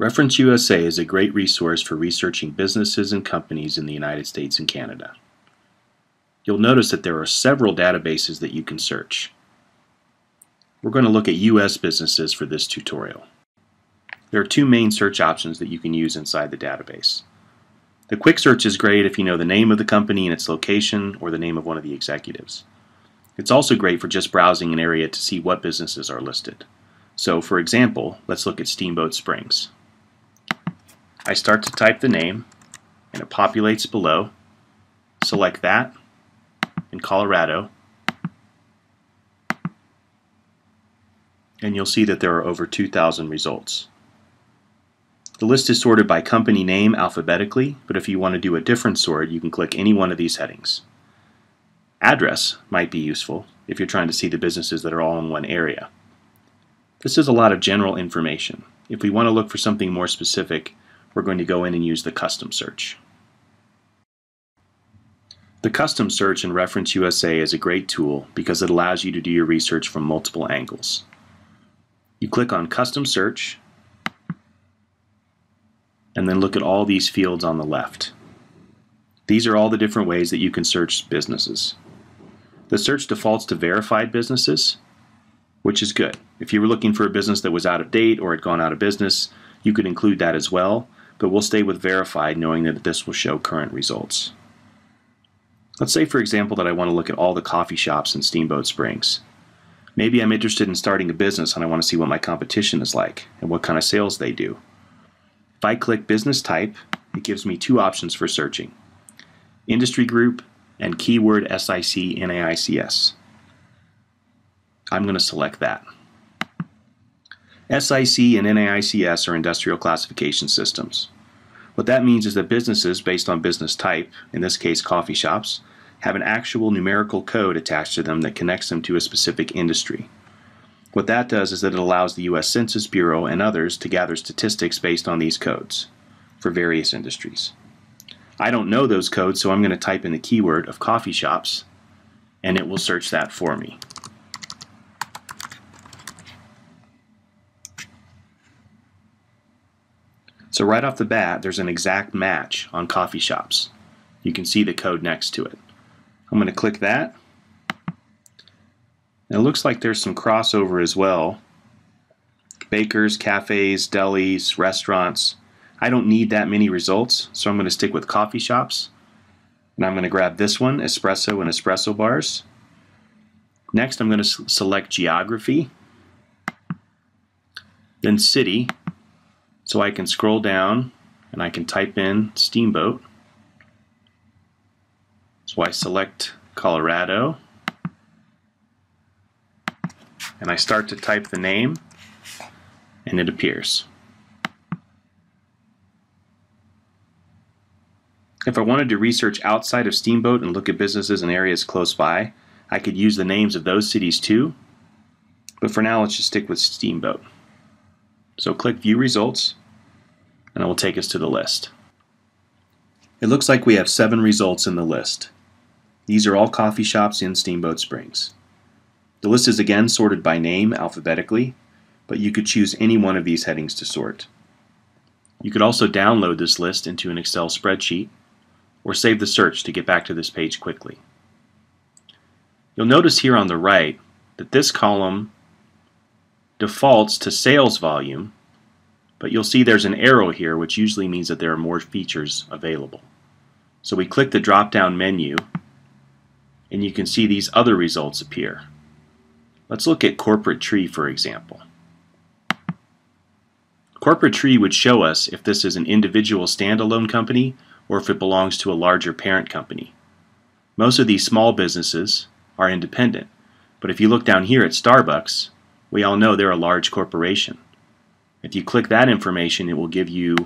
ReferenceUSA is a great resource for researching businesses and companies in the United States and Canada. You'll notice that there are several databases that you can search. We're going to look at U.S. businesses for this tutorial. There are two main search options that you can use inside the database. The quick search is great if you know the name of the company and its location or the name of one of the executives. It's also great for just browsing an area to see what businesses are listed. So, for example, let's look at Steamboat Springs. I start to type the name and it populates below. Select that in Colorado and you'll see that there are over 2,000 results. The list is sorted by company name alphabetically, but if you want to do a different sort, you can click any one of these headings. Address might be useful if you're trying to see the businesses that are all in one area. This is a lot of general information. If we want to look for something more specific, we're going to go in and use the custom search. The custom search in ReferenceUSA is a great tool because it allows you to do your research from multiple angles. You click on Custom Search and then look at all these fields on the left. These are all the different ways that you can search businesses. The search defaults to verified businesses, which is good. If you were looking for a business that was out of date or had gone out of business, you could include that as well, but we'll stay with verified knowing that this will show current results. Let's say, for example, that I want to look at all the coffee shops in Steamboat Springs. Maybe I'm interested in starting a business and I want to see what my competition is like and what kind of sales they do. If I click Business Type, it gives me two options for searching: Industry Group and Keyword SIC NAICS. I'm going to select that. SIC and NAICS are industrial classification systems. What that means is that businesses based on business type, in this case coffee shops, have an actual numerical code attached to them that connects them to a specific industry. What that does is that it allows the U.S. Census Bureau and others to gather statistics based on these codes for various industries. I don't know those codes, so I'm going to type in the keyword of coffee shops and it will search that for me. So right off the bat, there's an exact match on coffee shops. You can see the code next to it. I'm going to click that. And it looks like there's some crossover as well. Bakers, cafes, delis, restaurants. I don't need that many results, so I'm going to stick with coffee shops. And I'm going to grab this one, espresso and espresso bars. Next, I'm going to select geography, then city. So I can scroll down and I can type in Steamboat. So I select Colorado and I start to type the name and it appears. If I wanted to research outside of Steamboat and look at businesses in areas close by, I could use the names of those cities too, but for now let's just stick with Steamboat. So click View Results and it will take us to the list. It looks like we have 7 results in the list. These are all coffee shops in Steamboat Springs. The list is again sorted by name alphabetically, but you could choose any one of these headings to sort. You could also download this list into an Excel spreadsheet or save the search to get back to this page quickly. You'll notice here on the right that this column defaults to sales volume, but you'll see there's an arrow here which usually means that there are more features available. So we click the drop-down menu and you can see these other results appear. Let's look at Corporate Tree, for example. Corporate Tree would show us if this is an individual standalone company or if it belongs to a larger parent company. Most of these small businesses are independent, but if you look down here at Starbucks, we all know they're a large corporation. If you click that information, it will give you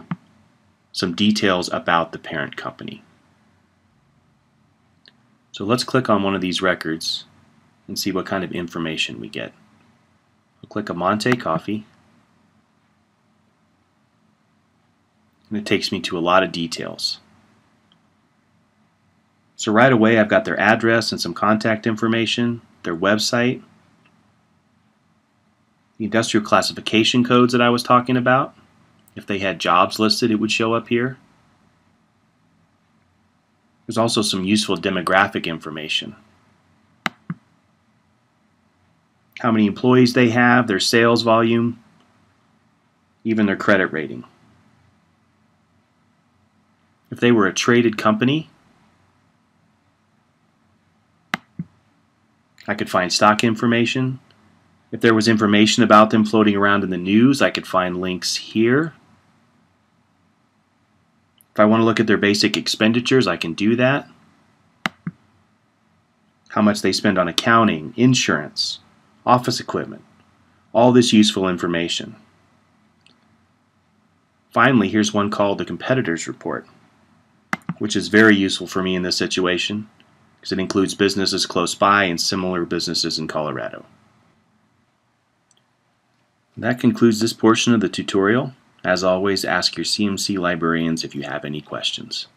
some details about the parent company. So let's click on one of these records and see what kind of information we get. I'll click Amante Coffee, and it takes me to a lot of details. So right away I've got their address and some contact information, their website, the industrial classification codes that I was talking about, If they had jobs listed, it would show up here. There's also some useful demographic information. How many employees they have, their sales volume, even their credit rating. If they were a traded company, I could find stock information. If there was information about them floating around in the news, I could find links here. If I want to look at their basic expenditures, I can do that. How much they spend on accounting, insurance, office equipment, all this useful information. Finally, here's one called the Competitors Report, which is very useful for me in this situation because it includes businesses close by and similar businesses in Colorado. That concludes this portion of the tutorial. As always, ask your CMC librarians if you have any questions.